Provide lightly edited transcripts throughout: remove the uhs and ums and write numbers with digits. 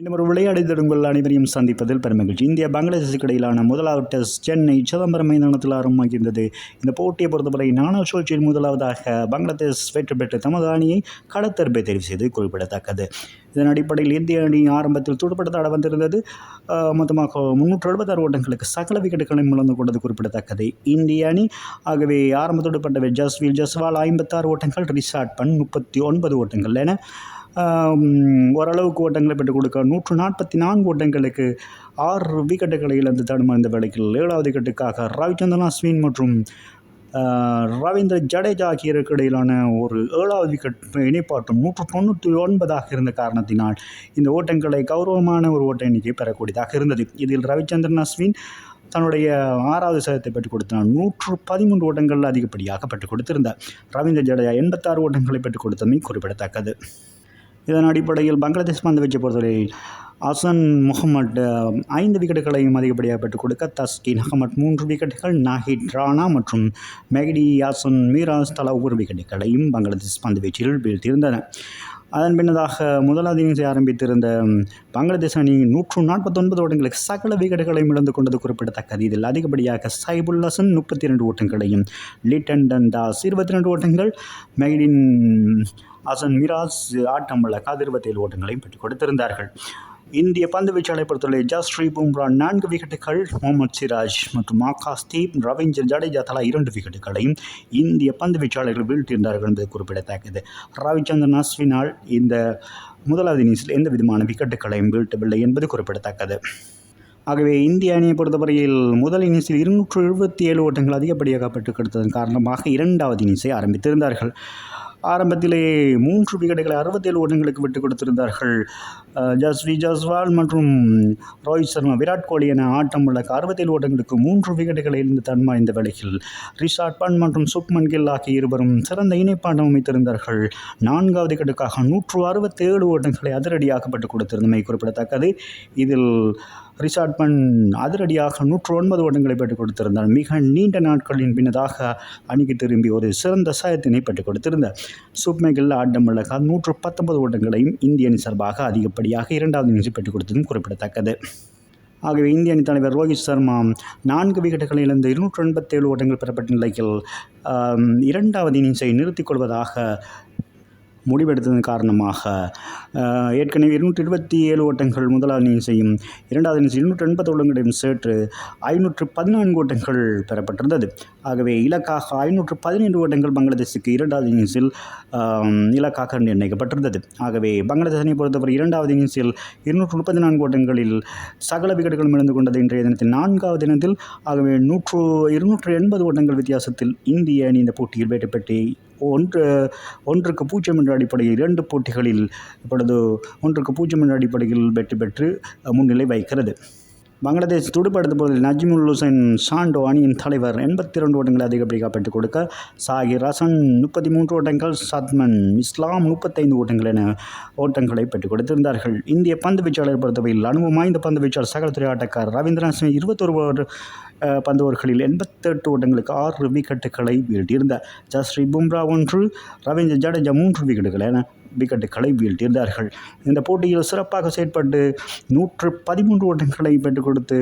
இன்னும் ஒரு விளையாட்டு உங்கள் அனைவரையும் சந்திப்பதில் பெருமகிழ்ச்சி. இந்தியா பங்களாதேஷுக்கு இடையிலான முதலாவது டெஸ்ட் சென்னை சிதம்பரம் மைதானத்தில் ஆரம்பமாகியிருந்தது. இந்த போட்டியை பொறுத்தவரை நாணல் சுழற்சியில் முதலாவதாக பங்களாதேஷ் வெற்றி பெற்று தமது அணியை களத்தெருப்பை தெரிவு செய்து குறிப்பிடத்தக்கது. இதன் அடிப்படையில் இந்திய அணி ஆரம்பத்தில் துடுப்படுத்த வந்திருந்தது. மொத்தமாக 376 ஓட்டங்களுக்கு சகல விக்கெட்டுகளையும் இழந்து கொண்டது குறிப்பிடத்தக்கது. இந்திய அணி ஆகவே ஆரம்ப துடுப்பட்ட ஜஸ்வால் 56 ஓட்டங்கள், ரிஷாட் பண்ட் 39 ஓட்டங்கள் என ஓரளவுக்கு ஓட்டங்களை பெற்றுக் கொடுக்க 144 ஓட்டங்களுக்கு 6 விக்கெட்டுகளை இழந்து தடுமாறிந்த வேளையில் 7வது விக்கெட்டுக்காக ரவிச்சந்திரன் அஸ்வின் மற்றும் ரவீந்திர ஜடேஜா ஆகியோருக்கு இடையிலான ஒரு 7வது விக்கெட் இணைப்பாட்டம் 199 இருந்த காரணத்தினால் இந்த ஓட்டங்களை கௌரவமான ஒரு ஓட்ட எண்ணிக்கை பெறக்கூடியதாக இருந்தது. இதில் ரவிச்சந்திரன் அஸ்வின் தன்னுடைய 6வது சதத்தை பெற்றுக் கொடுத்தார். 113 ஓட்டங்கள் அதிகப்படியாக பெற்றுக் கொடுத்திருந்தார். ரவீந்திர ஜடேஜா 86 ஓட்டங்களை பெற்றுக் கொடுத்தமை குறிப்பிடத்தக்கது. இதன் அடிப்படையில் பங்களாதேஷ் பந்துவீச்சை பொறுத்தவரை ஹசன் முகமது 5 விக்கெட்டுகளையும் அதிகப்படியாக பெற்றுக் கொடுக்க தஸ்கின் அகமட் 3 விக்கெட்டுகள், நாஹித் ராணா மற்றும் மெஹடி ஹசன் மீராஸ் தலா 1 விக்கெட்டுகளையும் பங்களாதேஷ் பந்துவீச்சில் வீழ்த்தியிருந்தன. அதன் பின்னதாக முதலாவது இன்னிங்ஸை ஆரம்பித்திருந்த பங்களாதேஷ் அணி 149 ஓட்டங்களுக்கு சகல விக்கெட்டுகளையும் இழந்து கொண்டது குறிப்பிடத்தக்கது. இதில் அதிகப்படியாக சைபுல் ஹசன் 32 ஓட்டங்களையும், லிட்டன் தாஸ் 22 ஓட்டங்கள், மெஹடின் ஹசன் மிராஸ் ஆட்டமிழக்க 27 ஓட்டங்களையும் பெற்றுக் கொடுத்திருந்தார்கள். இந்திய பந்து வீச்சாளரை பொறுத்தவரை ஜஸ்ரீ பும்ரா 4 விக்கெட்டுகள், முகமது சிராஜ் மற்றும் ஆகாஷ்தீப், ரவீந்திர ஜடேஜா தலா 2 விக்கெட்டுகளையும் இந்திய பந்து வீச்சாளர்கள் வீழ்த்தியிருந்தார்கள் என்பது குறிப்பிடத்தக்கது. ரவிச்சந்திரன் அஸ்வினால் இந்த முதலாவது இன்னிங்ஸில் எந்த விதமான விக்கெட்டுகளையும் வீழ்த்தவில்லை என்பது குறிப்பிடத்தக்கது. ஆகவே இந்திய அணியை பொறுத்தவரையில் முதல் இன்னிங்ஸில் 277 ஓட்டங்கள் அதிகப்படியாக பெற்றுக் கொடுத்ததன் காரணமாக 2வது இன்னிங்ஸை ஆரம்பித்திருந்தார்கள். ஆரம்பத்திலே 3 விக்கெட்டுகளை 67 ஓட்டங்களுக்கு விட்டுக் கொடுத்திருந்தார்கள். ஜஸ்வால் மற்றும் ரோஹித் சர்மா, விராட் கோலி என ஆட்டம் இழக்க 67 ஓட்டங்களுக்கு 3 விக்கெட்டுகளை இருந்து தன்மாய்ந்த வேளையில் ரிஷாட் பண்ட் மற்றும் சுப்மன் கில் ஆகிய இருவரும் சிறந்த இணைப்பாட்டம் அமைத்திருந்தார்கள். 4வது விக்கெட்டுக்காக 167 ஓட்டங்களை அதிரடியாக பெற்றுக் கொடுத்திருந்தமை குறிப்பிடத்தக்கது. இதில் ரிஷாட் பண்ட் அதிரடியாக 109 ஓட்டங்களை பெற்றுக் கொடுத்திருந்தார். மிக நீண்ட நாட்களின் பின்னதாக அணிக்கு திரும்பி ஒரு சிறந்த சதத்தினை பெற்றுக் கொடுத்திருந்தார். சுப்மன் கில் ஆட்டம் இழக்க 119 ஓட்டங்களையும் இந்திய அணி சார்பாக அதிகப்படியாக 2வது இன்னிங்ஸை பெற்றுக் கொடுத்ததும் குறிப்பிடத்தக்கது. ஆகவே இந்திய அணி தலைவர் ரோஹித் சர்மா 4 விக்கெட்டுகளை இழந்து 287 ஓட்டங்கள் பெறப்பட்ட நிலையில் 2வது இன்னிங்ஸை நிறுத்திக் கொள்வதாக முடிவெடுத்ததன் காரணமாக ஏற்கனவே 227 ஓட்டங்கள் முதலாவது இன்னிங்ஸையும் 2வது இன்னிங்ஸ் 280 ஓட்டங்களையும் சேர்த்து 514 ஓட்டங்கள் பெறப்பட்டிருந்தது. ஆகவே இலக்காக 517 ஓட்டங்கள் பங்களாதேஷுக்கு 2வது இன்னிங்ஸில் இலக்காக நிர்ணயிக்கப்பட்டிருந்தது. ஆகவே பங்களாதேஷ் அணியை பொறுத்தவரை 2வது இன்னிங்ஸில் 234 ஓட்டங்களில் சகல விக்கெட்டுகளும் இழந்து கொண்டது. இன்றைய தினத்தில் 4வது தினத்தில் ஆகவே 280 ஓட்டங்கள் வித்தியாசத்தில் இந்திய அணி இந்த போட்டியில் வெற்றி பெற்று 1-0 என்ற அடிப்படையில் 2 போட்டிகளில் இப்பொழுது 1-0 என்ற அடிப்படையில் வெற்றி பெற்று முன்னிலை வைக்கிறது. பங்களாதேஷ் துடுப்படுத்த போதில் நஜ்முல் ஹுசைன் சாண்டோ அணியின் தலைவர் 82 ஓட்டங்களை அதிகப்படியாக பெற்றுக் கொடுக்க சாகிர் ஹசன் 33 ஓட்டங்கள், சத்மன் இஸ்லாம் 35 ஓட்டங்கள் என ஓட்டங்களை பெற்றுக் கொடுத்திருந்தார்கள். இந்திய பந்து வீச்சாளரை பொறுத்தவரையில் அனுபவம் வாய்ந்த பந்து வீச்சாளர் சகலத்துறை ஆட்டக்காரர் ரவீந்திரன் அஸ்வின் 21 பந்து ஓவர்களில் 88 ஓட்டங்களுக்கு 6 விக்கெட்டுகளை வீழ்த்தியிருந்தார். ஜஸ்ரீ பும்ரா 1, ரவீந்திர ஜடேஜா 3 விக்கெட்டுகள் என விக்கெட்டுகளை வீழ்த்தியிருந்தார்கள். இந்த போட்டியில் சிறப்பாக செயற்பட்டு 113 ஓட்டங்களை பெற்றுக் கொடுத்து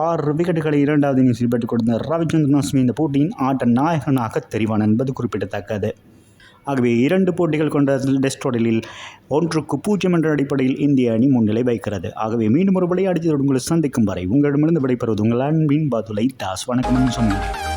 6 விக்கெட்டுகளை 2வது இன்னிங்ஸில் பெற்றுக் கொடுத்த ரவிச்சந்திரன் அஸ்வின் இந்த போட்டியின் ஆட்ட நாயகனாக தெரிவானார் என்பது குறிப்பிடத்தக்கது. ஆகவே 2 போட்டிகள் கொண்ட டெஸ்ட் தொடரில் 1-0 என்ற அடிப்படையில் இந்திய அணி முன்னிலை வைக்கிறது. ஆகவே மீண்டும் ஒரு விளையாட்டு உங்களை சந்திக்கும் வரை உங்களிடமிருந்து விடைபெறுவது உங்கள் அன்பின் பதுலை தாஸ். வணக்கம் சொன்னேன்.